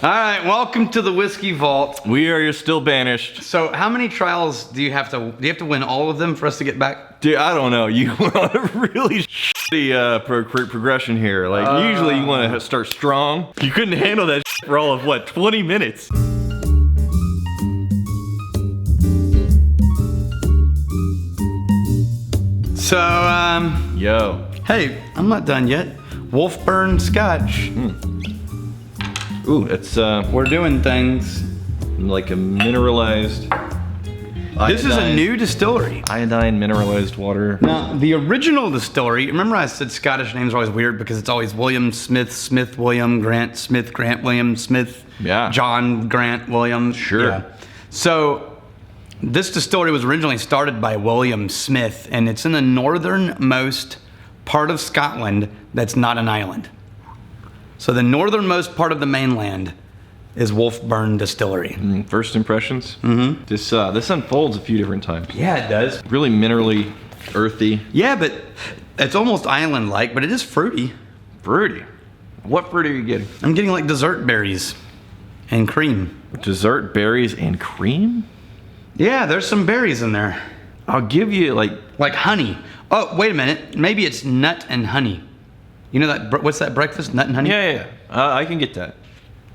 All right, welcome to the Whiskey Vault. We are you're still banished. So how many trials do you have to win all of them for us to get back? Dude, I don't know. You want a really shitty progression here. Like, usually you want to start strong. You couldn't handle that for all of, what, 20 minutes? So, Yo. hey, I'm not done yet. Wolfburn Scotch. Ooh, it's We're doing things. like a mineralized This is a new distillery. iodine mineralized water. Now, the original distillery, remember I said Scottish names are always weird because it's always William Smith, Smith William, Grant Smith, Grant William, Smith, Yeah. John Grant Williams. Sure. Yeah. So, this distillery was originally started by William Smith, and it's in the northernmost part of Scotland that's not an island. So the northernmost part of the mainland is Wolfburn Distillery. First impressions? Mm-hmm. This unfolds a few different times. Yeah, it does. Really minerally, earthy. Yeah, but it's almost island-like, but it is fruity. Fruity. What fruit are you getting? I'm getting like dessert berries and cream. Dessert berries and cream? Yeah, there's some berries in there. I'll give you like honey. Oh, wait a minute. Maybe it's nut and honey. You know that, what's that breakfast? Nut and honey? Yeah. I can get that.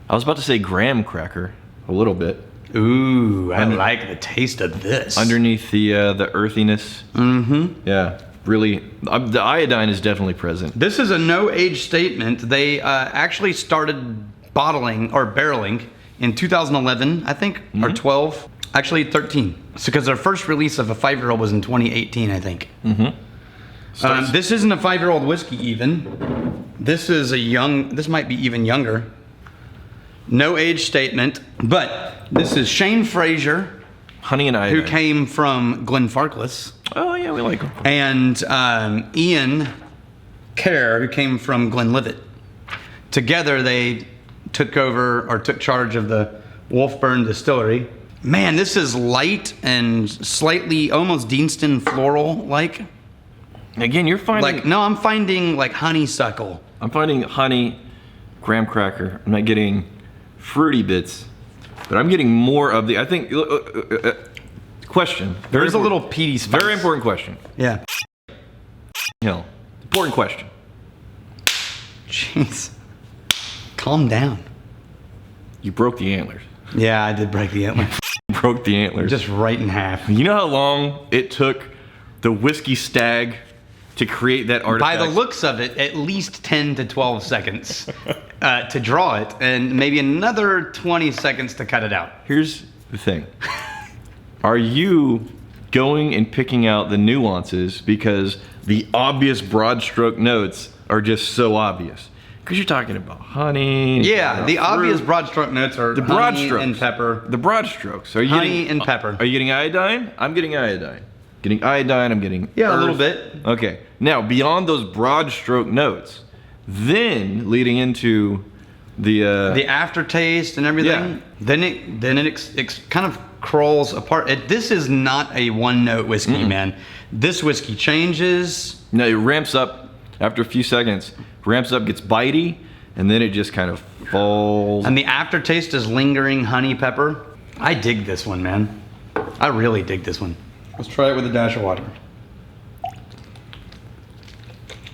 I was about to say graham cracker, a little bit. Ooh, I like the taste of this. Underneath the earthiness. Mm-hmm. Yeah, really. The iodine is definitely present. This is a no-age statement. They actually started bottling or barreling in 2011, I think, or 12. Actually, 13. So, because their first release of a 5-year-old was in 2018, I think. This isn't a 5-year-old whiskey even. This is this might be even younger. No age statement, but this is Shane Fraser, Honey and iodine. who came from Glenfarclas. Oh yeah, we like them. And Ian Kerr, who came from Glenlivet. Together they took charge of the Wolfburn Distillery. Man, this is light and slightly almost Deanston floral-like. Again, you're finding... I'm finding like honeysuckle. I'm finding honey, graham cracker. I'm not getting fruity bits, but I'm getting more of the... I think... question. There's a little peaty spice. Very important question. Yeah. Hill. Important question. Jeez. Calm down. You broke the antlers. Yeah, I did break the antler. Broke the antlers. Just right in half. You know how long it took the whiskey stag to create that artifact? By the looks of it, at least 10 to 12 seconds to draw it, and maybe another 20 seconds to cut it out. Here's the thing. Are you going and picking out the nuances because the obvious broad stroke notes are just so obvious? Because you're talking about honey. Yeah, the obvious broad stroke notes are the broad honey strokes and pepper. The broad strokes. Are you Honey getting, and pepper. Are you getting iodine? I'm getting iodine. Getting iodine, I'm getting Yeah, earth. a little bit. Okay. Now, beyond those broad stroke notes, then leading into the aftertaste and everything. Yeah. Then it kind of crawls apart. This is not a one-note whiskey, man. This whiskey changes. No, it ramps up after a few seconds. Ramps up, gets bitey, and then it just kind of falls. And the aftertaste is lingering honey pepper. I dig this one, man. I really dig this one. Let's try it with a dash of water. I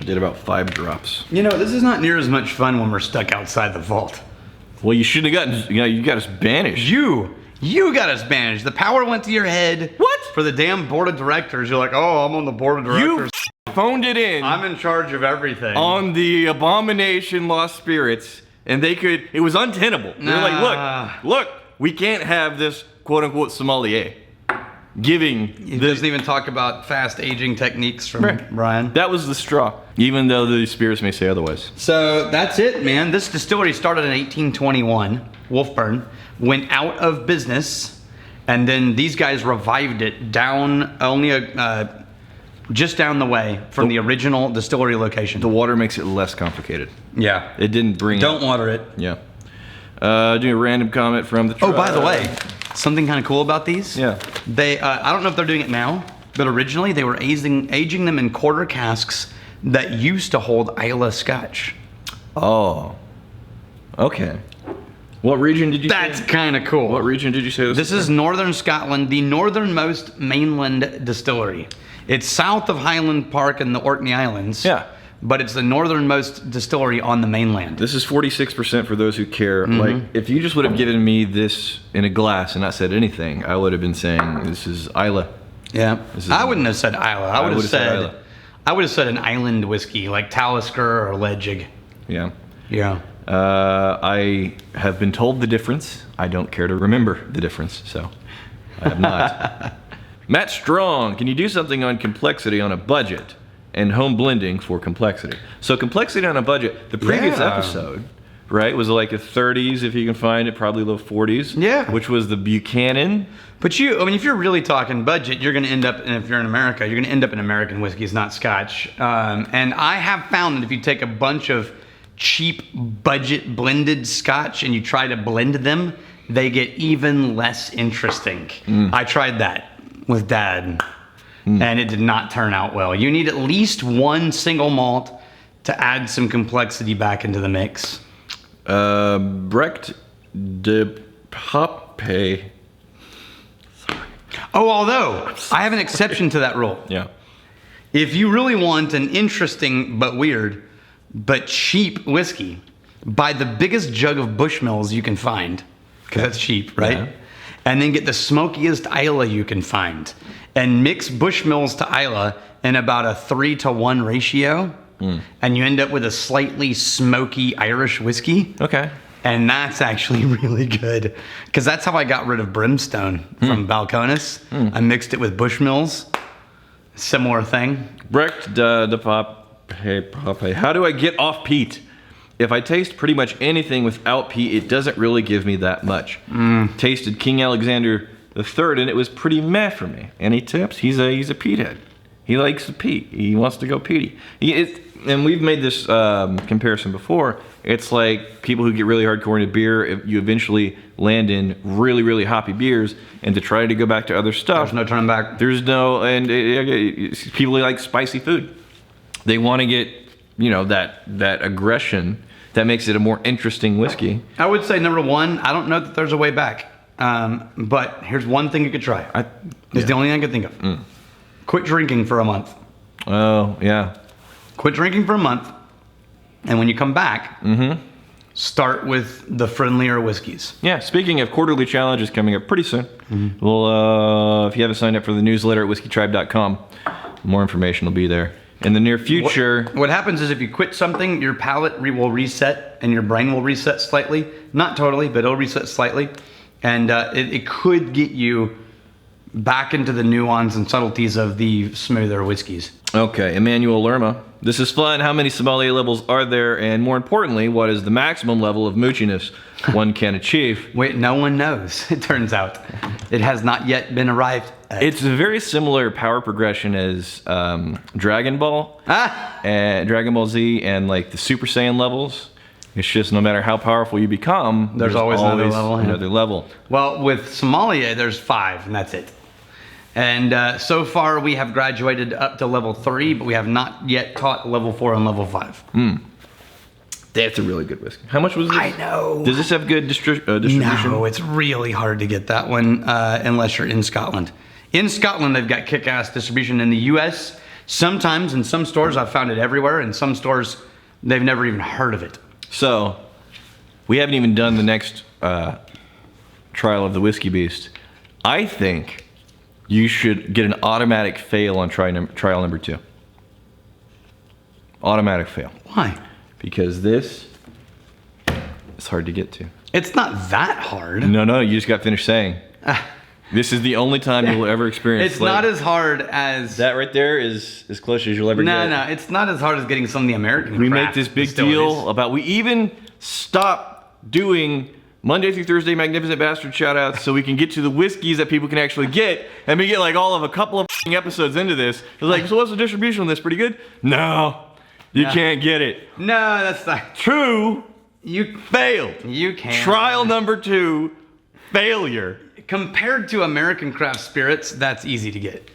did about 5 drops. You know, this is not near as much fun when we're stuck outside the vault. Well, you shouldn't have gotten, you got us banished. You got us banished. The power went to your head. What? For the damn board of directors. You're like, oh, I'm on the board of directors. You phoned it in. I'm in charge of everything. On the abomination lost spirits, and it was untenable. They're like, look, we can't have this quote unquote sommelier giving. He doesn't even talk about fast aging techniques from Brian. That was the straw, even though the spirits may say otherwise. So that's it, man. This distillery started in 1821. Wolfburn went out of business, and then these guys revived it down just down the way from the original distillery location. The water makes it less complicated. Yeah. It didn't bring. Don't water it. Yeah. Doing a random comment from the. Oh, by the way, something kind of cool about these. Yeah. They, I don't know if they're doing it now, but originally they were aging them in quarter casks that used to hold Islay Scotch. Oh. Okay. What region did you That's say? kind of cool. What region did you say This is northern Scotland, the northernmost mainland distillery. It's south of Highland Park and the Orkney Islands. Yeah. But it's the northernmost distillery on the mainland. This is 46% for those who care. Like, if you just would have given me this in a glass and not said anything, I would have been saying this is Islay. Yeah. I wouldn't have said Islay. I would have said Islay. I would have said an island whiskey like Talisker or Ledaig. Yeah. Yeah. I have been told the difference. I don't care to remember the difference, so I have not. Matt Strong, can you do something on complexity on a budget and home blending for complexity? So complexity on a budget, the previous episode, right, was like a 30s if you can find it, probably low 40s. Yeah. Which was the Buchanan. But if you're really talking budget, you're going to end up, and if you're in America, you're going to end up in American whiskeys, not Scotch. And I have found that if you take a bunch of cheap budget blended Scotch and you try to blend them, they get even less interesting. I tried that with Dad, and it did not turn out well. You need at least one single malt to add some complexity back into the mix. Brecht de Pape. Oh, although I have an exception to that rule. Yeah. If you really want an interesting but weird but cheap whiskey, buy the biggest jug of Bushmills you can find, because that's cheap, right? Yeah. And then get the smokiest Islay you can find, and mix Bushmills to Islay in about a 3-to-1 ratio, and you end up with a slightly smoky Irish whiskey. Okay. And that's actually really good, because that's how I got rid of Brimstone from Balcones. I mixed it with Bushmills. Similar thing. Brecht de Pape. How do I get off peat? If I taste pretty much anything without peat, it doesn't really give me that much. Tasted King Alexander III, and it was pretty meh for me. Any tips? He's a peat head. He likes the peat. He wants to go peaty. And we've made this comparison before. It's like people who get really hardcore into beer, if you eventually land in really, really hoppy beers, and to try to go back to other stuff. There's no turning back. There's no, and people who like spicy food. They want to get, that aggression that makes it a more interesting whiskey. I would say number one, I don't know that there's a way back. But here's one thing you could try. It's the only thing I could think of. Quit drinking for a month. Oh, yeah. Quit drinking for a month. And when you come back, start with the friendlier whiskeys. Yeah, speaking of quarterly challenges coming up pretty soon. Well, if you haven't signed up for the newsletter at whiskeytribe.com, more information will be there. In the near future... What happens is if you quit something, your palate will reset and your brain will reset slightly. Not totally, but it'll reset slightly. And it could get you back into the nuance and subtleties of the smoother whiskeys. Okay, Emmanuel Lerma. This is fun. How many sommelier levels are there? And more importantly, what is the maximum level of moochiness one can achieve? Wait, no one knows, it turns out. It has not yet been arrived at. It's a very similar power progression as Dragon Ball, and Dragon Ball Z, and like the Super Saiyan levels. It's just no matter how powerful you become, there's always another level. Well, with sommelier, there's 5, and that's it. And so far, we have graduated up to level 3, but we have not yet taught level 4 and level 5. That's a really good whiskey. How much was this? I know. Does this have good distribution? No, it's really hard to get that one unless you're in Scotland. In Scotland, they've got kick-ass distribution. In the U.S., sometimes in some stores, I've found it everywhere. In some stores, they've never even heard of it. So, we haven't even done the next trial of the Whiskey Beast. I think you should get an automatic fail on trial number 2. Automatic fail. Why? Because this is hard to get to. It's not that hard. No, you just got finished saying. This is the only time you'll ever experience. It's not as hard as... That right there is as close as you'll ever get. No, it's not as hard as getting some of the American We craft make this big distilleries. deal about... We even stop doing Monday through Thursday Magnificent Bastard shout-outs so we can get to the whiskeys that people can actually get. And we get like all of a couple of episodes into this. It's like, so what's the distribution on this? Pretty good? No. You can't get it. No, that's not true. You failed. You can't. Trial number 2, failure. Compared to American craft spirits, that's easy to get.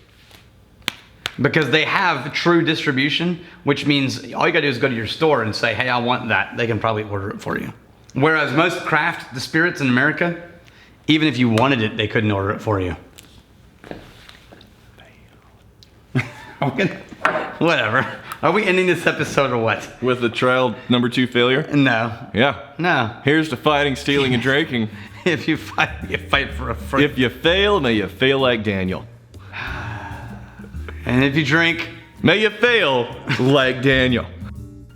Because they have true distribution, which means all you gotta do is go to your store and say, hey, I want that. They can probably order it for you. Whereas most craft spirits in America, even if you wanted it, they couldn't order it for you. Whatever. Are we ending this episode or what? With the trial number 2 failure? No. Yeah. No. Here's to fighting, stealing, and drinking. If you fight for a friend. If you fail, may you fail like Daniel. And if you drink, may you fail like Daniel.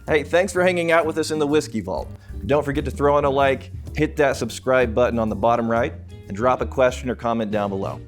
Hey, thanks for hanging out with us in the Whiskey Vault. Don't forget to throw in a like, hit that subscribe button on the bottom right, and drop a question or comment down below.